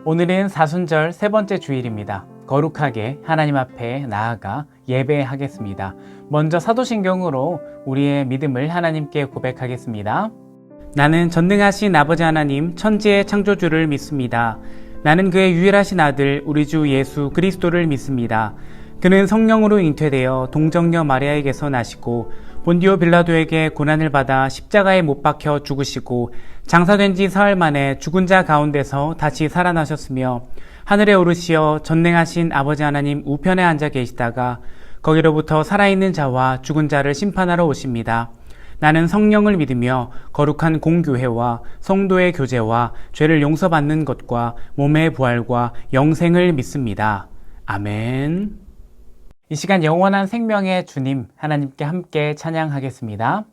오늘은 사순절 세 번째 주일입니다. 거룩하게 하나님 앞에 나아가 예배하겠습니다. 먼저 사도신경으로 우리의 믿음을 하나님께 고백하겠습니다. 나는 전능하신 아버지 하나님 천지의 창조주를 믿습니다. 나는 그의 유일하신 아들 우리 주 예수 그리스도를 믿습니다. 그는 성령으로 잉태되어 동정녀 마리아에게서 나시고 본디오 빌라도에게 고난을 받아 십자가에 못 박혀 죽으시고 장사된 지 사흘 만에 죽은 자 가운데서 다시 살아나셨으며 하늘에 오르시어 전능하신 아버지 하나님 우편에 앉아 계시다가 거기로부터 살아있는 자와 죽은 자를 심판하러 오십니다. 나는 성령을 믿으며 거룩한 공교회와 성도의 교제와 죄를 용서받는 것과 몸의 부활과 영생을 믿습니다. 아멘. 이 시간 영원한 생명의 주님 하나님께 함께 찬양하겠습니다.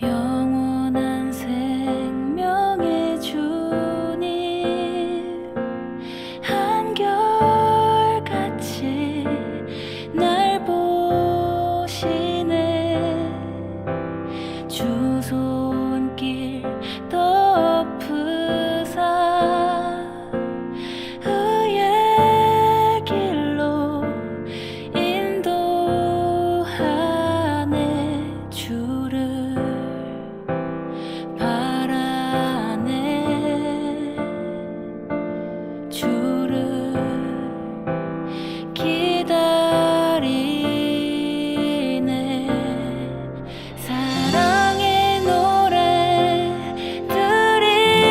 영원한 생명의 주님 한결같이 날 보시네. 주 손길 덮으사 의의 길로 인도하네. 주를 바라네. 주를 기다리네. 사랑의 노래 드리리라.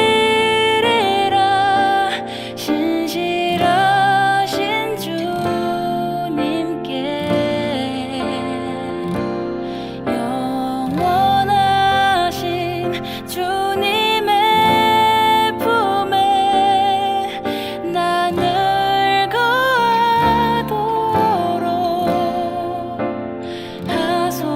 신실하신 주님께 영원하신 주님의 품에 나를 거하도록 하소서.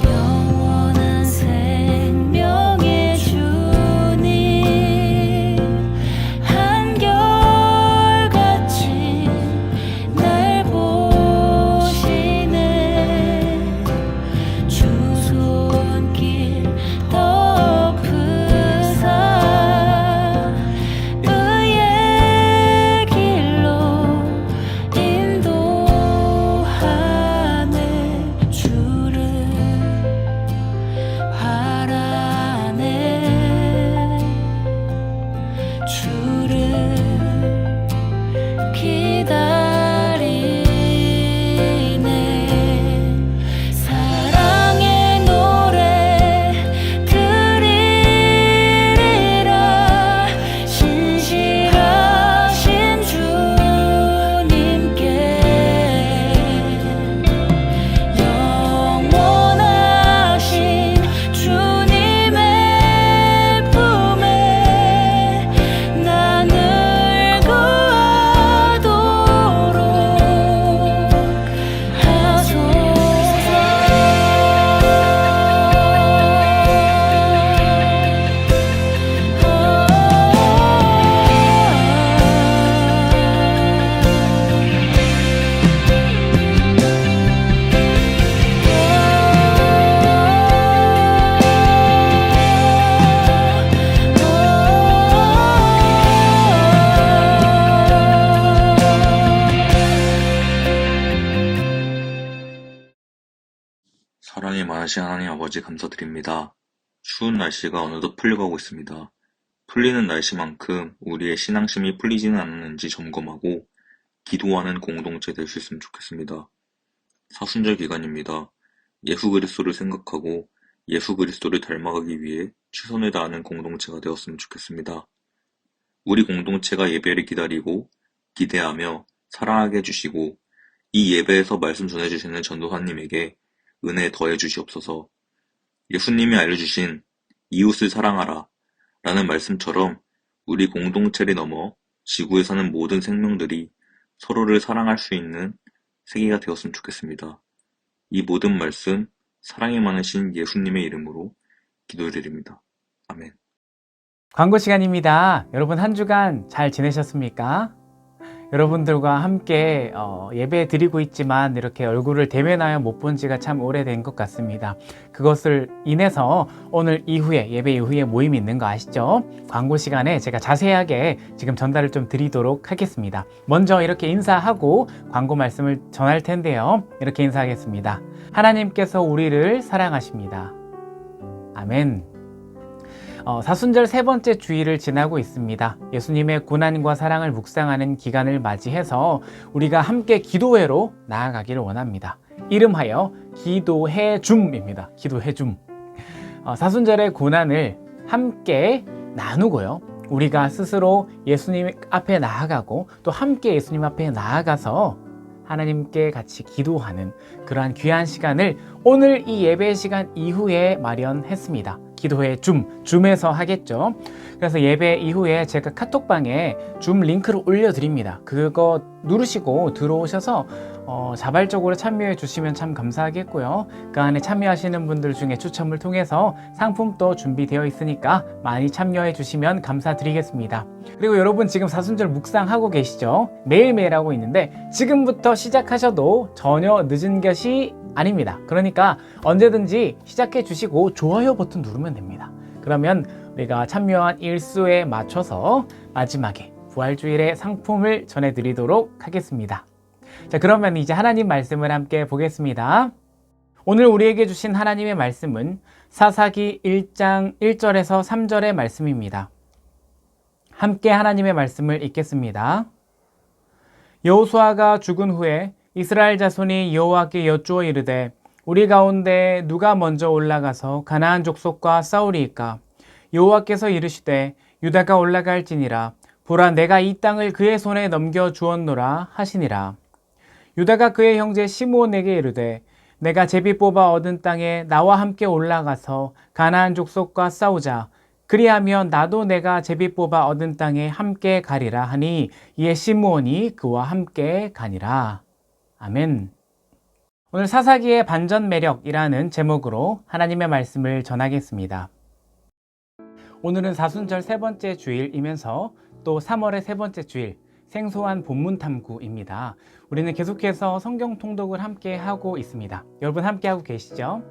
영원한 생명의 주님 한결같이 날 보시네. 주 손길 덮으사 의의 길로 인도하네. 주를 바라네. 주를 기다리네. 사랑의 노래 드리리라. 신실하신 주님께 영원하신 주님의 품에 나를 거하도록 사랑이 많으신 하나님 아버지 감사드립니다. 추운 날씨가 어느덧 풀려가고 있습니다. 풀리는 날씨만큼 우리의 신앙심이 풀리지는 않았는지 점검하고 기도하는 공동체 될 수 있으면 좋겠습니다. 사순절 기간입니다. 예수 그리스도를 생각하고 예수 그리스도를 닮아가기 위해 최선을 다하는 공동체가 되었으면 좋겠습니다. 우리 공동체가 예배를 기다리고 기대하며 사랑하게 해주시고 이 예배에서 말씀 전해주시는 전도사님에게 은혜 더해 주시옵소서. 예수님이 알려주신 이웃을 사랑하라 라는 말씀처럼 우리 공동체를 넘어 지구에 사는 모든 생명들이 서로를 사랑할 수 있는 세계가 되었으면 좋겠습니다. 이 모든 말씀 사랑이 많으신 예수님의 이름으로 기도드립니다. 아멘. 광고 시간입니다. 여러분 한 주간 잘 지내셨습니까? 여러분들과 함께 예배 드리고 있지만 이렇게 얼굴을 대면하여 못 본 지가 참 오래된 것 같습니다. 그것을 인해서 오늘 이후에 예배 이후에 모임이 있는 거 아시죠? 광고 시간에 제가 자세하게 지금 전달을 좀 드리도록 하겠습니다. 먼저 이렇게 인사하고 광고 말씀을 전할 텐데요. 이렇게 인사하겠습니다. 하나님께서 우리를 사랑하십니다. 아멘. 사순절 세 번째 주일을 지나고 있습니다. 예수님의 고난과 사랑을 묵상하는 기간을 맞이해서 우리가 함께 기도회로 나아가기를 원합니다. 이름하여 기도회 줌입니다. 기도회 줌. 사순절의 고난을 함께 나누고요. 우리가 스스로 예수님 앞에 나아가고 또 함께 예수님 앞에 나아가서 하나님께 같이 기도하는 그러한 귀한 시간을 오늘 이 예배 시간 이후에 마련했습니다. 기도회 줌에서 하겠죠. 그래서 예배 이후에 제가 카톡방에 줌 링크를 올려드립니다. 그거 누르시고 들어오셔서 자발적으로 참여해 주시면 참 감사하겠고요. 그 안에 참여하시는 분들 중에 추첨을 통해서 상품도 준비되어 있으니까 많이 참여해 주시면 감사드리겠습니다. 그리고 여러분 지금 사순절 묵상하고 계시죠? 매일매일 하고 있는데 지금부터 시작하셔도 전혀 늦은 것이 아닙니다. 그러니까 언제든지 시작해 주시고 좋아요 버튼 누르면 됩니다. 그러면 우리가 참여한 일수에 맞춰서 마지막에 부활주일의 상품을 전해드리도록 하겠습니다. 자, 그러면 이제 하나님 말씀을 함께 보겠습니다. 오늘 우리에게 주신 하나님의 말씀은 사사기 1장 1절에서 3절의 말씀입니다. 함께 하나님의 말씀을 읽겠습니다. 여호수아가 죽은 후에 이스라엘 자손이 여호와께 여쭈어 이르되 우리 가운데 누가 먼저 올라가서 가나안 족속과 싸우리이까? 여호와께서 이르시되 유다가 올라갈지니라. 보라, 내가 이 땅을 그의 손에 넘겨 주었노라 하시니라. 유다가 그의 형제 시므온에게 이르되 내가 제비 뽑아 얻은 땅에 나와 함께 올라가서 가나안 족속과 싸우자. 그리하면 나도 내가 제비 뽑아 얻은 땅에 함께 가리라 하니 이에 시므온이 그와 함께 가니라. 아멘. 오늘 사사기의 반전 매력이라는 제목으로 하나님의 말씀을 전하겠습니다. 오늘은 사순절 세 번째 주일이면서 또 3월의 세 번째 주일, 생소한 본문 탐구입니다. 우리는 계속해서 성경 통독을 함께 하고 있습니다. 여러분 함께 하고 계시죠?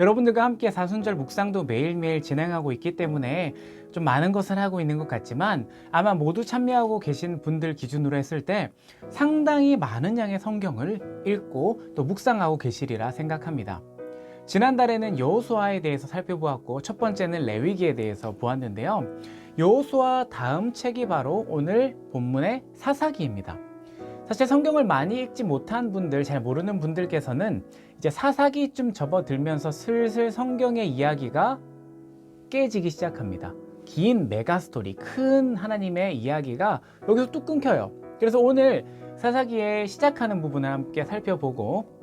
여러분들과 함께 사순절 묵상도 매일매일 진행하고 있기 때문에 좀 많은 것을 하고 있는 것 같지만 아마 모두 참여하고 계신 분들 기준으로 했을 때 상당히 많은 양의 성경을 읽고 또 묵상하고 계시리라 생각합니다. 지난달에는 여호수아에 대해서 살펴보았고 첫 번째는 레위기에 대해서 보았는데요. 여호수아 다음 책이 바로 오늘 본문의 사사기입니다. 사실 성경을 많이 읽지 못한 분들, 잘 모르는 분들께서는 이제 사사기쯤 접어들면서 슬슬 성경의 이야기가 깨지기 시작합니다. 긴 메가스토리, 큰 하나님의 이야기가 여기서 뚝 끊겨요. 그래서 오늘 사사기에 시작하는 부분을 함께 살펴보고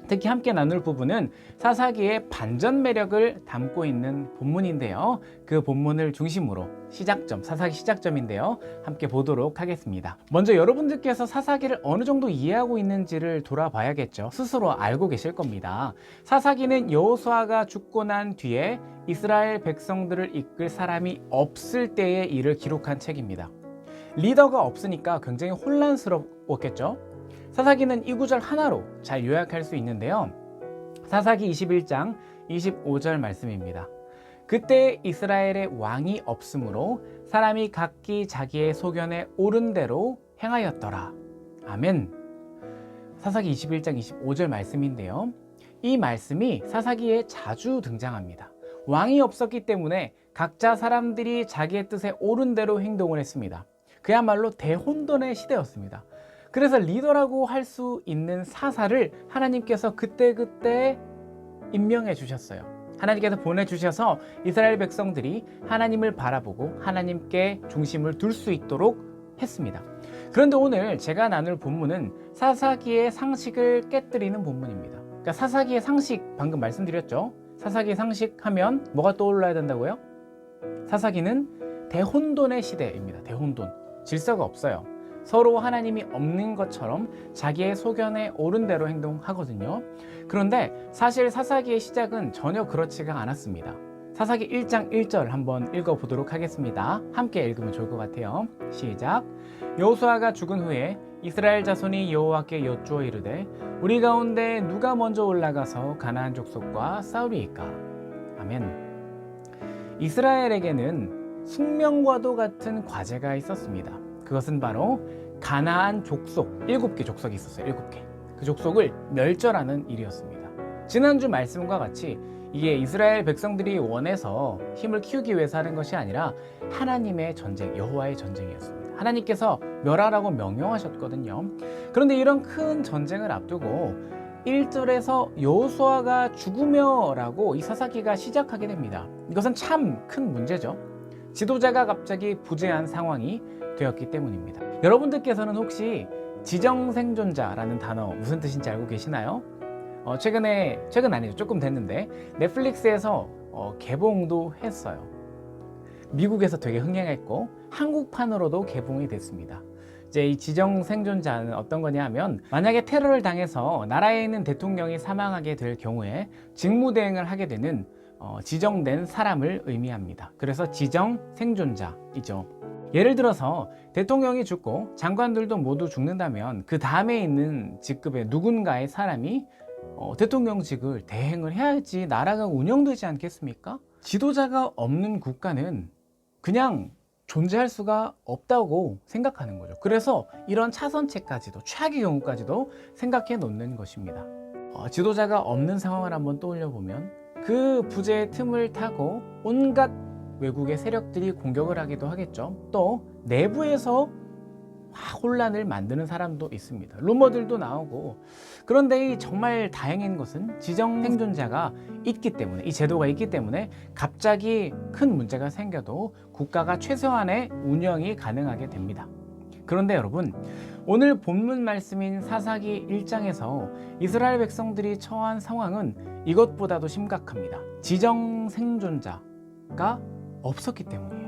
특히 함께 나눌 부분은 사사기의 반전 매력을 담고 있는 본문인데요. 그 본문을 중심으로 시작점, 사사기 시작점인데요. 함께 보도록 하겠습니다. 먼저 여러분들께서 사사기를 어느 정도 이해하고 있는지를 돌아봐야겠죠. 스스로 알고 계실 겁니다. 사사기는 여호수아가 죽고 난 뒤에 이스라엘 백성들을 이끌 사람이 없을 때의 일을 기록한 책입니다. 리더가 없으니까 굉장히 혼란스러웠겠죠. 사사기는 이 구절 하나로 잘 요약할 수 있는데요. 사사기 21장 25절 말씀입니다. 그때 이스라엘의 왕이 없으므로 사람이 각기 자기의 소견에 옳은 대로 행하였더라. 아멘. 사사기 21장 25절 말씀인데요. 이 말씀이 사사기에 자주 등장합니다. 왕이 없었기 때문에 각자 사람들이 자기의 뜻에 옳은 대로 행동을 했습니다. 그야말로 대혼돈의 시대였습니다. 그래서 리더라고 할 수 있는 사사를 하나님께서 그때그때 임명해 주셨어요. 하나님께서 보내주셔서 이스라엘 백성들이 하나님을 바라보고 하나님께 중심을 둘 수 있도록 했습니다. 그런데 오늘 제가 나눌 본문은 사사기의 상식을 깨뜨리는 본문입니다. 그러니까 사사기의 상식, 방금 말씀드렸죠. 사사기의 상식 하면 뭐가 떠올라야 된다고요? 사사기는 대혼돈의 시대입니다. 대혼돈. 질서가 없어요. 서로 하나님이 없는 것처럼 자기의 소견에 옳은 대로 행동하거든요. 그런데 사실 사사기의 시작은 전혀 그렇지가 않았습니다. 사사기 1장 1절 한번 읽어보도록 하겠습니다. 함께 읽으면 좋을 것 같아요. 시작. 여호수아가 죽은 후에 이스라엘 자손이 여호와께 여쭈어 이르되 우리 가운데 누가 먼저 올라가서 가나안 족속과 싸우리이까? 아멘. 이스라엘에게는 숙명과도 같은 과제가 있었습니다. 그것은 바로 가나안 족속, 7개 족속이 있었어요. 7개. 그 족속을 멸절하는 일이었습니다. 지난주 말씀과 같이 이게 이스라엘 백성들이 원해서 힘을 키우기 위해서 하는 것이 아니라 하나님의 전쟁, 여호와의 전쟁이었습니다. 하나님께서 멸하라고 명령하셨거든요. 그런데 이런 큰 전쟁을 앞두고 1절에서 여호수아가 죽으며라고 이 사사기가 시작하게 됩니다. 이것은 참 큰 문제죠. 지도자가 갑자기 부재한 상황이 되었기 때문입니다. 여러분들께서는 혹시 지정생존자라는 단어 무슨 뜻인지 알고 계시나요? 최근 아니죠. 조금 됐는데 넷플릭스에서 개봉도 했어요. 미국에서 되게 흥행했고 한국판으로도 개봉이 됐습니다. 이제 이 지정생존자는 어떤 거냐 하면 만약에 테러를 당해서 나라에 있는 대통령이 사망하게 될 경우에 직무대행을 하게 되는 지정된 사람을 의미합니다. 그래서 지정생존자이죠. 예를 들어서 대통령이 죽고 장관들도 모두 죽는다면 그 다음에 있는 직급의 누군가의 사람이 대통령직을 대행을 해야지 나라가 운영되지 않겠습니까? 지도자가 없는 국가는 그냥 존재할 수가 없다고 생각하는 거죠. 그래서 이런 차선책까지도, 최악의 경우까지도 생각해 놓는 것입니다. 지도자가 없는 상황을 한번 떠올려 보면 그 부재의 틈을 타고 온갖 외국의 세력들이 공격을 하기도 하겠죠. 또 내부에서 혼란을 만드는 사람도 있습니다. 루머들도 나오고. 그런데 이 정말 다행인 것은 지정생존자가 있기 때문에, 이 제도가 있기 때문에 갑자기 큰 문제가 생겨도 국가가 최소한의 운영이 가능하게 됩니다. 그런데 여러분, 오늘 본문 말씀인 사사기 1장에서 이스라엘 백성들이 처한 상황은 이것보다도 심각합니다. 지정생존자가 없었기 때문이에요.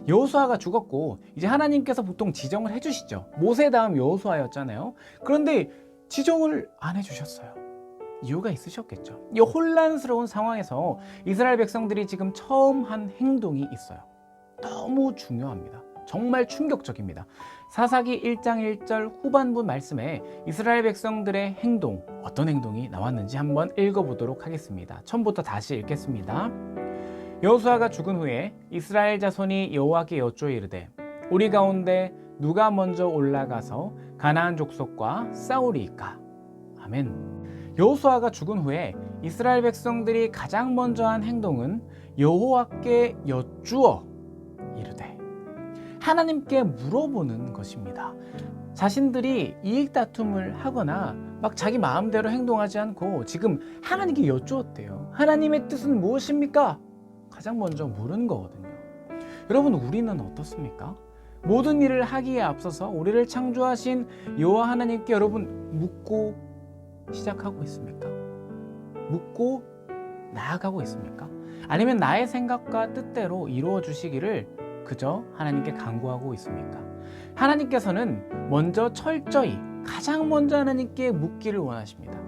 여호수아가 죽었고 이제 하나님께서 보통 지정을 해주시죠. 모세 다음 여호수아였잖아요. 그런데 지정을 안 해주셨어요. 이유가 있으셨겠죠. 이 혼란스러운 상황에서 이스라엘 백성들이 지금 처음 한 행동이 있어요. 너무 중요합니다. 정말 충격적입니다. 사사기 1장 1절 후반부 말씀에 이스라엘 백성들의 행동, 어떤 행동이 나왔는지 한번 읽어보도록 하겠습니다. 처음부터 다시 읽겠습니다. 여호수아가 죽은 후에 이스라엘 자손이 여호와께 여쭈어 이르되 우리 가운데 누가 먼저 올라가서 가나안 족속과 싸우리이까? 아멘. 여호수아가 죽은 후에 이스라엘 백성들이 가장 먼저 한 행동은 여호와께 여쭈어 이르되 하나님께 물어보는 것입니다. 자신들이 이익 다툼을 하거나 막 자기 마음대로 행동하지 않고 지금 하나님께 여쭈었대요. 하나님의 뜻은 무엇입니까? 가장 먼저 물은 거거든요. 여러분, 우리는 어떻습니까? 모든 일을 하기에 앞서서 우리를 창조하신 여호와 하나님께 여러분 묻고 시작하고 있습니까? 묻고 나아가고 있습니까? 아니면 나의 생각과 뜻대로 이루어 주시기를 그저 하나님께 간구하고 있습니까? 하나님께서는 먼저 철저히 가장 먼저 하나님께 묻기를 원하십니다.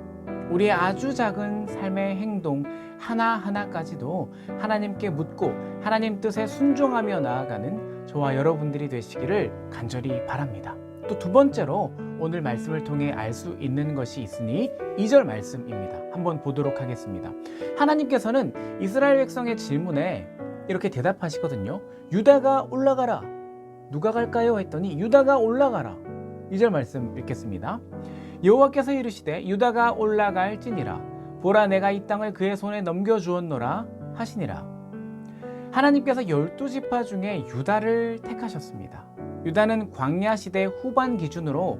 우리의 아주 작은 삶의 행동 하나하나까지도 하나님께 묻고 하나님 뜻에 순종하며 나아가는 저와 여러분들이 되시기를 간절히 바랍니다. 또 두 번째로 오늘 말씀을 통해 알 수 있는 것이 있으니 2절 말씀입니다. 한번 보도록 하겠습니다. 하나님께서는 이스라엘 백성의 질문에 이렇게 대답하시거든요. 유다가 올라가라. 누가 갈까요? 했더니 유다가 올라가라. 2절 말씀 읽겠습니다. 여호와께서 이르시되 유다가 올라갈지니라. 보라, 내가 이 땅을 그의 손에 넘겨주었노라 하시니라. 하나님께서 12지파 중에 유다를 택하셨습니다. 유다는 광야 시대 후반 기준으로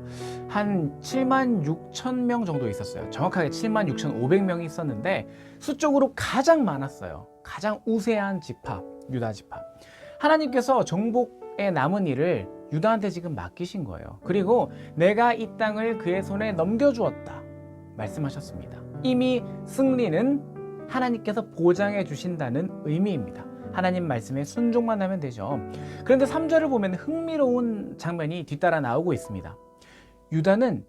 한 7만 6천 명 정도 있었어요. 정확하게 7만 6,500명이 있었는데 수적으로 가장 많았어요. 가장 우세한 지파, 유다 지파. 하나님께서 정복에 남은 일을 유다한테 지금 맡기신 거예요. 그리고 내가 이 땅을 그의 손에 넘겨주었다 말씀하셨습니다. 이미 승리는 하나님께서 보장해 주신다는 의미입니다. 하나님 말씀에 순종만 하면 되죠. 그런데 3절을 보면 흥미로운 장면이 뒤따라 나오고 있습니다. 유다는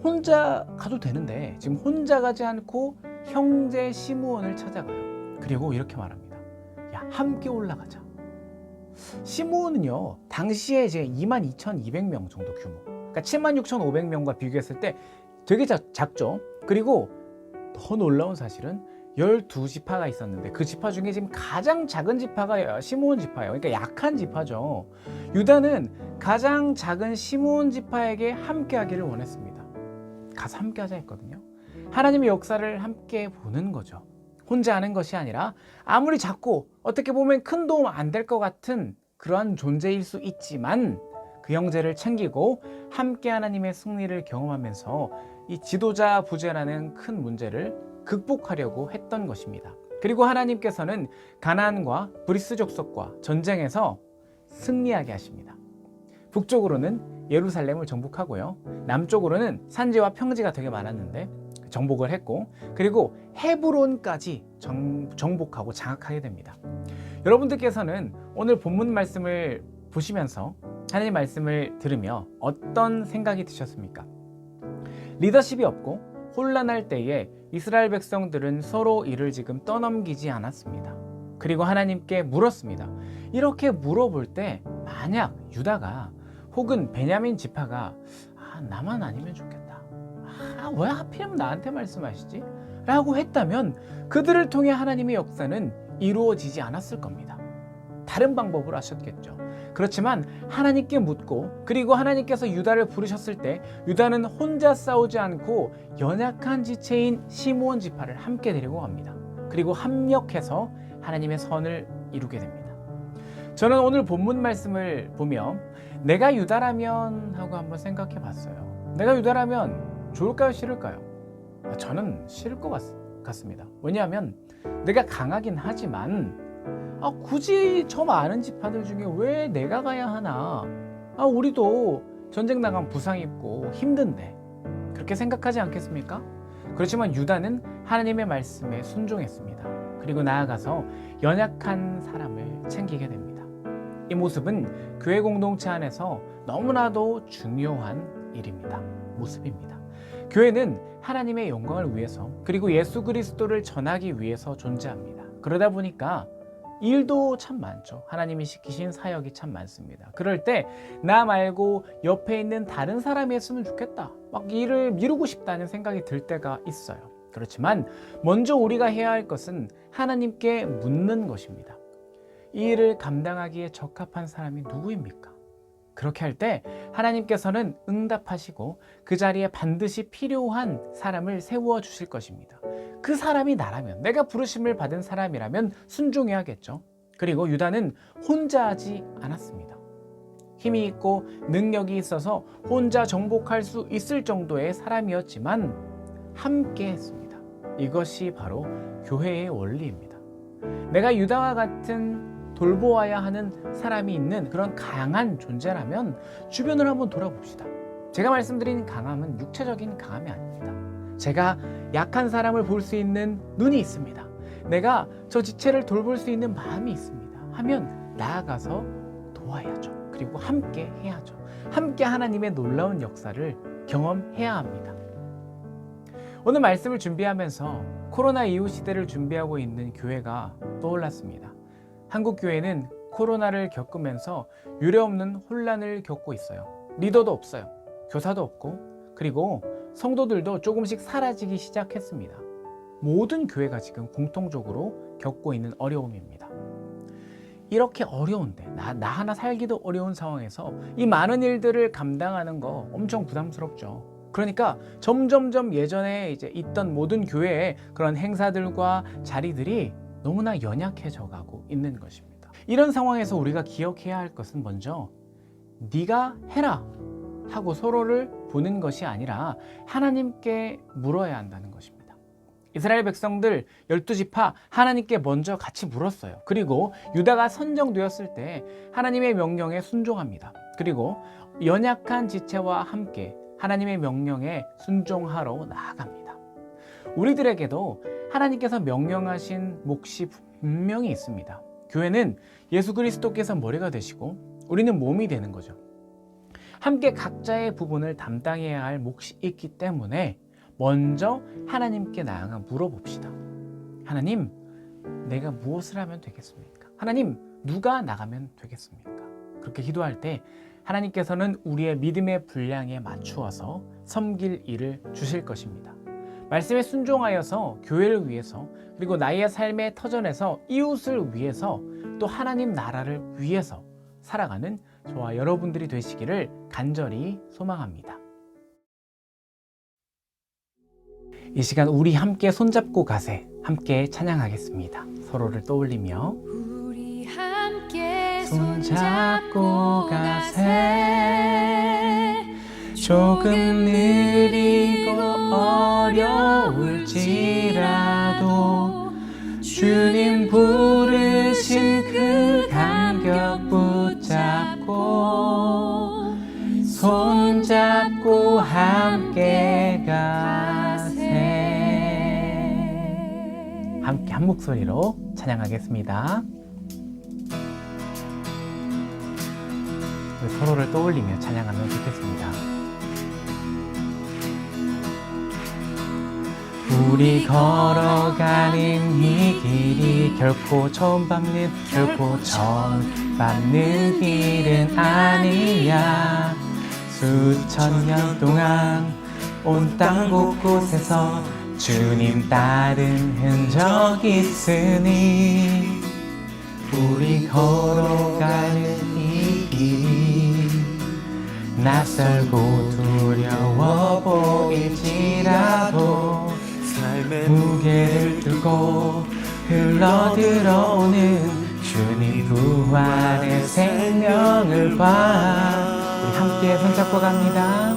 혼자 가도 되는데 지금 혼자 가지 않고 형제 시므온을 찾아가요. 그리고 이렇게 말합니다. 야, 함께 올라가자. 시므온은요, 당시에 이제 22,200명 정도 규모. 그러니까 76,500명과 비교했을 때 되게 작죠. 그리고 더 놀라운 사실은 12지파가 있었는데 그 지파 중에 지금 가장 작은 지파가 시므온 지파예요. 그러니까 약한 지파죠. 유다는 가장 작은 시므온 지파에게 함께 하기를 원했습니다. 가서 함께 하자 했거든요. 하나님의 역사를 함께 보는 거죠. 혼자 하는 것이 아니라 아무리 작고 어떻게 보면 큰 도움 안 될 것 같은 그러한 존재일 수 있지만 그 형제를 챙기고 함께 하나님의 승리를 경험하면서 이 지도자 부재라는 큰 문제를 극복하려고 했던 것입니다. 그리고 하나님께서는 가나안과 브리스 족속과 전쟁에서 승리하게 하십니다. 북쪽으로는 예루살렘을 정복하고요. 남쪽으로는 산지와 평지가 되게 많았는데 정복을 했고, 그리고 헤브론까지 정복하고 장악하게 됩니다. 여러분들께서는 오늘 본문 말씀을 보시면서 하나님 말씀을 들으며 어떤 생각이 드셨습니까? 리더십이 없고 혼란할 때에 이스라엘 백성들은 서로 이를 지금 떠넘기지 않았습니다. 그리고 하나님께 물었습니다. 이렇게 물어볼 때 만약 유다가 혹은 베냐민 지파가 나만 아니면 좋겠다. 왜 하필이면 나한테 말씀하시지? 라고 했다면 그들을 통해 하나님의 역사는 이루어지지 않았을 겁니다. 다른 방법으로 하셨겠죠. 그렇지만 하나님께 묻고, 그리고 하나님께서 유다를 부르셨을 때 유다는 혼자 싸우지 않고 연약한 지체인 시므온 지파를 함께 데리고 갑니다. 그리고 합력해서 하나님의 선을 이루게 됩니다. 저는 오늘 본문 말씀을 보며 내가 유다라면 하고 한번 생각해 봤어요. 내가 유다라면 좋을까요, 싫을까요? 저는 싫을 것 같습니다. 왜냐하면 내가 강하긴 하지만 굳이 저 많은 지파들 중에 왜 내가 가야 하나? 우리도 전쟁 나가면 부상 입고 힘든데, 그렇게 생각하지 않겠습니까? 그렇지만 유다는 하나님의 말씀에 순종했습니다. 그리고 나아가서 연약한 사람을 챙기게 됩니다. 이 모습은 교회 공동체 안에서 너무나도 중요한 모습입니다. 교회는 하나님의 영광을 위해서, 그리고 예수 그리스도를 전하기 위해서 존재합니다. 그러다 보니까 일도 참 많죠. 하나님이 시키신 사역이 참 많습니다. 그럴 때 나 말고 옆에 있는 다른 사람이 했으면 좋겠다, 막 일을 미루고 싶다는 생각이 들 때가 있어요. 그렇지만 먼저 우리가 해야 할 것은 하나님께 묻는 것입니다. 이 일을 감당하기에 적합한 사람이 누구입니까? 그렇게 할 때 하나님께서는 응답하시고 그 자리에 반드시 필요한 사람을 세워 주실 것입니다. 그 사람이 나라면, 내가 부르심을 받은 사람이라면 순종해야겠죠. 그리고 유다는 혼자 하지 않았습니다. 힘이 있고 능력이 있어서 혼자 정복할 수 있을 정도의 사람이었지만 함께 했습니다. 이것이 바로 교회의 원리입니다. 내가 유다와 같은 돌보아야 하는 사람이 있는 그런 강한 존재라면 주변을 한번 돌아봅시다. 제가 말씀드린 강함은 육체적인 강함이 아닙니다. 제가 약한 사람을 볼 수 있는 눈이 있습니다. 내가 저 지체를 돌볼 수 있는 마음이 있습니다. 하면 나아가서 도와야죠. 그리고 함께 해야죠. 함께 하나님의 놀라운 역사를 경험해야 합니다. 오늘 말씀을 준비하면서 코로나 이후 시대를 준비하고 있는 교회가 떠올랐습니다. 한국 교회는 코로나를 겪으면서 유례없는 혼란을 겪고 있어요. 리더도 없어요. 교사도 없고, 그리고 성도들도 조금씩 사라지기 시작했습니다. 모든 교회가 지금 공통적으로 겪고 있는 어려움입니다. 이렇게 어려운데, 나 하나 살기도 어려운 상황에서 이 많은 일들을 감당하는 거 엄청 부담스럽죠. 그러니까 점점점 예전에 이제 있던 모든 교회의 그런 행사들과 자리들이 너무나 연약해져 가고 있는 것입니다. 이런 상황에서 우리가 기억해야 할 것은 먼저 네가 해라 하고 서로를 보는 것이 아니라 하나님께 물어야 한다는 것입니다. 이스라엘 백성들 12지파 하나님께 먼저 같이 물었어요. 그리고 유다가 선정되었을 때 하나님의 명령에 순종합니다. 그리고 연약한 지체와 함께 하나님의 명령에 순종하러 나아갑니다. 우리들에게도 하나님께서 명령하신 몫이 분명히 있습니다. 교회는 예수 그리스도께서 머리가 되시고 우리는 몸이 되는 거죠. 함께 각자의 부분을 담당해야 할 몫이 있기 때문에 먼저 하나님께 나아가 물어봅시다. 하나님, 내가 무엇을 하면 되겠습니까? 하나님, 누가 나가면 되겠습니까? 그렇게 기도할 때 하나님께서는 우리의 믿음의 분량에 맞추어서 섬길 일을 주실 것입니다. 말씀에 순종하여서 교회를 위해서, 그리고 나의 삶의 터전에서 이웃을 위해서, 또 하나님 나라를 위해서 살아가는 저와 여러분들이 되시기를 간절히 소망합니다. 이 시간 우리 함께 손잡고 가세, 함께 찬양하겠습니다. 서로를 떠올리며 우리 함께 손잡고 가세. 조금 느리고 어려울지라도 주님 부르신 그 간격 붙잡고 손잡고 함께 가세. 함께 한 목소리로 찬양하겠습니다. 우리 서로를 떠올리며 찬양하면 좋겠습니다. 우리 걸어가는 이 길이 결코 처음 밟는 길은 아니야. 수천 년 동안 온 땅 곳곳에서 주님 따른 흔적 있으니 우리 걸어가는 이 길이 낯설고 두려워 보일지라도 삶의 무게를 들고 흘러들어오는 주님 부활의 생명을 봐. 우리 함께 손잡고 갑니다.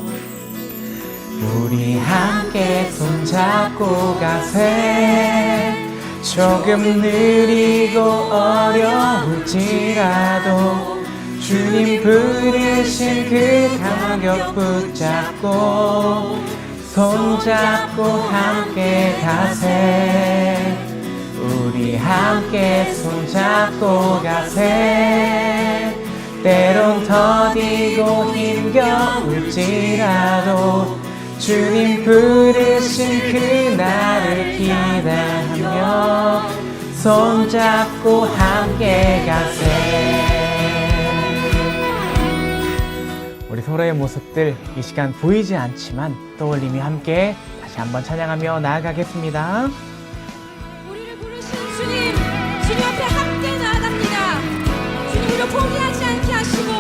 우리 함께 손잡고 가세. 조금 느리고 어려울지라도 주님 부르신 그 간격 붙잡고 손잡고 함께 가세. 우리 함께 손잡고 가세. 때론 더디고 힘겨울지라도 주님 부르신 그날을 기대하며 손잡고 함께 가세. 우리 서로의 모습들 이 시간 보이지 않지만 떠올리며 함께 다시 한번 찬양하며 나아가겠습니다. 우리를 부르신 주님, 주님 앞에 함께 나아갑니다. 주님 우리를 포기하지 않게 하시고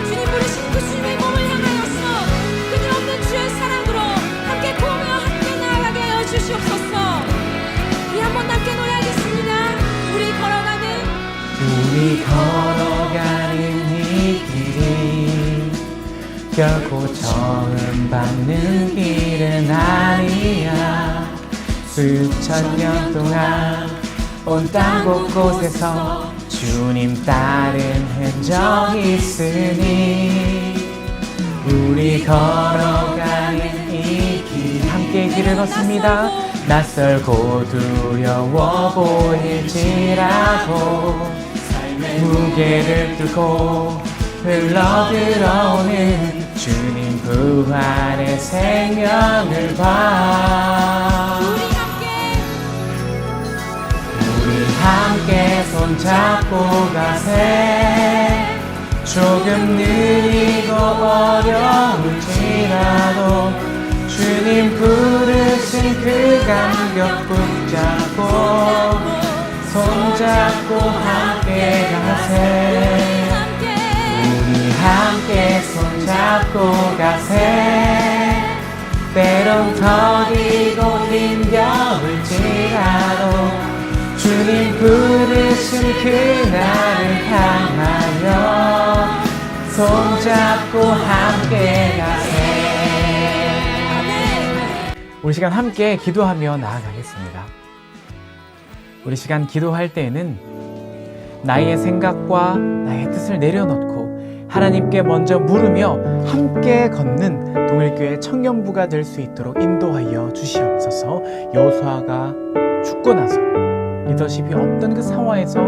주님 부르신 그 주님의 몸을 향하여서 끊임없는 주의 사랑으로 함께 보며 함께 나아가게 하여 주시옵소서. 우리 한번 함께 노래하겠습니다. 우리 걸어가는 이 길이 결코 처음 밟는 길은 아니야. 수천 년 동안 온 땅 곳곳에서 주님 따른 흔적이 있으니 우리 걸어가는 이 길 함께 길을 걷습니다. 낯설고 두려워 보일지라도 무게를 뚫고 흘러들어오는 주님 부활의 생명을 봐. 우리 함께 손잡고 가세. 조금 느리고 어려울지라도 주님 부르신 그 간격 붙잡고 손잡고 함께 가세. 우리 함께 손잡고 가세. 때론 더디고 힘겨울지라도 주님 부르신 그날을 향하여 손잡고 함께 가세. 우리 시간 함께 기도하며 나아가겠습니다. 우리 시간 기도할 때에는 나의 생각과 나의 뜻을 내려놓고 하나님께 먼저 물으며 함께 걷는 동일교회 청년부가 될 수 있도록 인도하여 주시옵소서. 여호수아가 죽고 나서 리더십이 없던 그 상황에서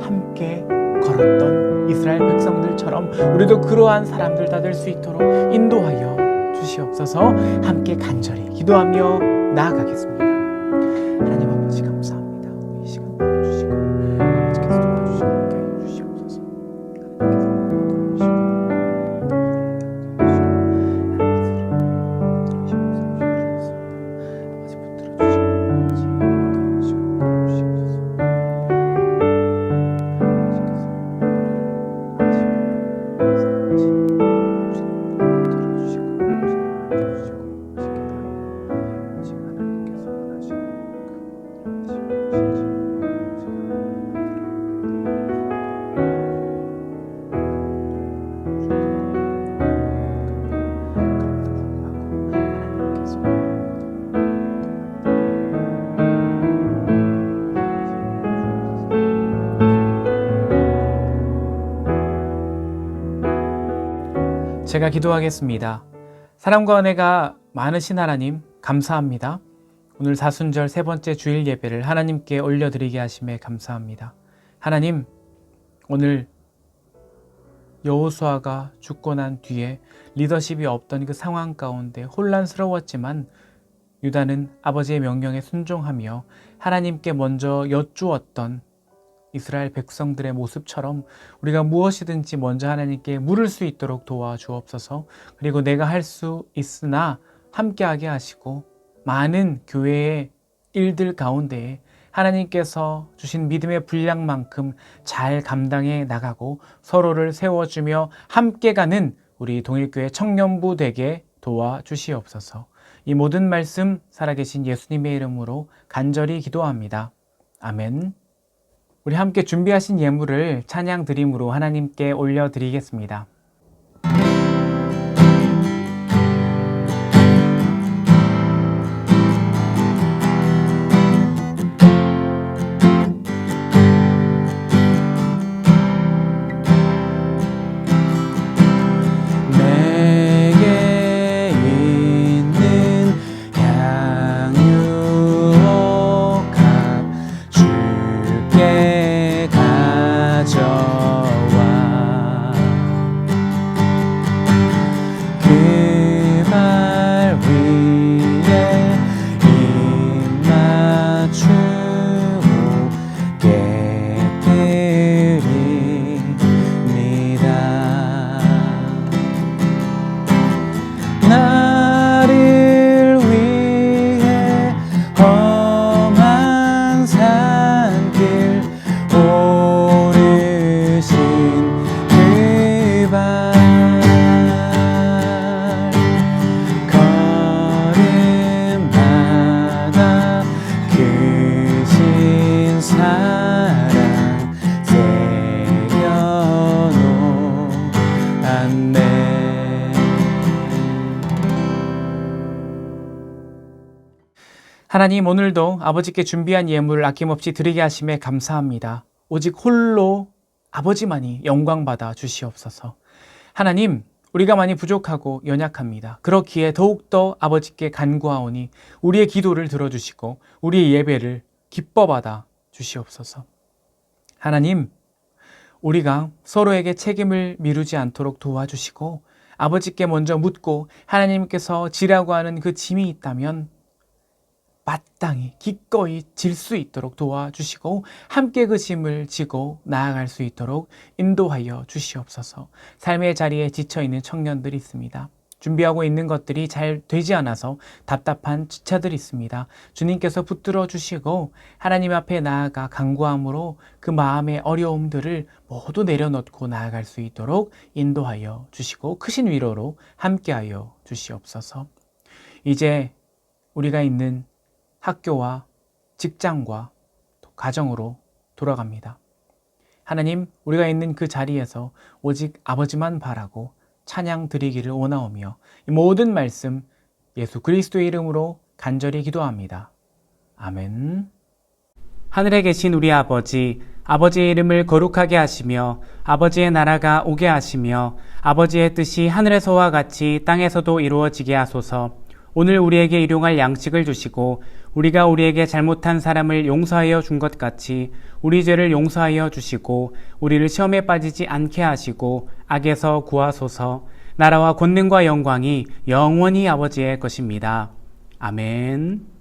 함께 걸었던 이스라엘 백성들처럼 우리도 그러한 사람들 다 될 수 있도록 인도하여 주시옵소서. 함께 간절히 기도하며 나아가겠습니다. 하나님 아버지 감사합니다. 이 시간 도와주시고 아버지께서 도와주시고 함께 해주시옵소서. 제가 기도하겠습니다. 사랑과 은혜가 많으신 하나님 감사합니다. 오늘 사순절 세 번째 주일 예배를 하나님께 올려드리게 하심에 감사합니다. 하나님, 오늘 여호수아가 죽고 난 뒤에 리더십이 없던 그 상황 가운데 혼란스러웠지만 유다는 아버지의 명령에 순종하며 하나님께 먼저 여쭈었던 이스라엘 백성들의 모습처럼 우리가 무엇이든지 먼저 하나님께 물을 수 있도록 도와주옵소서. 그리고 내가 할 수 있으나 함께하게 하시고 많은 교회의 일들 가운데에 하나님께서 주신 믿음의 분량만큼 잘 감당해 나가고 서로를 세워주며 함께 가는 우리 동일교회 청년부 되게 도와주시옵소서. 이 모든 말씀 살아계신 예수님의 이름으로 간절히 기도합니다. 아멘. 우리 함께 준비하신 예물을 찬양 드림으로 하나님께 올려드리겠습니다. 내게 있는 향유옥합 주께 가져와 그 발 위에 입 맞추고 깨뜨립니다. 나를 위해 험한 산길 오르신 그 발 걸음마다 크신 사랑 새겨놓았네. 하나님, 오늘도 아버지께 준비한 예물을 아낌없이 드리게 하심에 감사합니다. 오직 홀로 아버지만이 영광받아 주시옵소서. 하나님, 우리가 많이 부족하고 연약합니다. 그렇기에 더욱더 아버지께 간구하오니 우리의 기도를 들어주시고 우리의 예배를 기뻐받아 주시옵소서. 하나님, 우리가 서로에게 책임을 미루지 않도록 도와주시고 아버지께 먼저 묻고 하나님께서 지라고 하는 그 짐이 있다면 마땅히 기꺼이 질 수 있도록 도와주시고 함께 그 짐을 지고 나아갈 수 있도록 인도하여 주시옵소서. 삶의 자리에 지쳐있는 청년들이 있습니다. 준비하고 있는 것들이 잘 되지 않아서 답답한 지체들이 있습니다. 주님께서 붙들어 주시고 하나님 앞에 나아가 간구함으로 그 마음의 어려움들을 모두 내려놓고 나아갈 수 있도록 인도하여 주시고 크신 위로로 함께하여 주시옵소서. 이제 우리가 있는 학교와 직장과 또 가정으로 돌아갑니다. 하나님, 우리가 있는 그 자리에서 오직 아버지만 바라고 찬양 드리기를 원하오며 이 모든 말씀 예수 그리스도의 이름으로 간절히 기도합니다. 아멘. 하늘에 계신 우리 아버지, 아버지의 이름을 거룩하게 하시며 아버지의 나라가 오게 하시며 아버지의 뜻이 하늘에서와 같이 땅에서도 이루어지게 하소서. 오늘 우리에게 일용할 양식을 주시고 우리가 우리에게 잘못한 사람을 용서하여 준 것 같이 우리 죄를 용서하여 주시고 우리를 시험에 빠지지 않게 하시고 악에서 구하소서. 나라와 권능과 영광이 영원히 아버지의 것입니다. 아멘.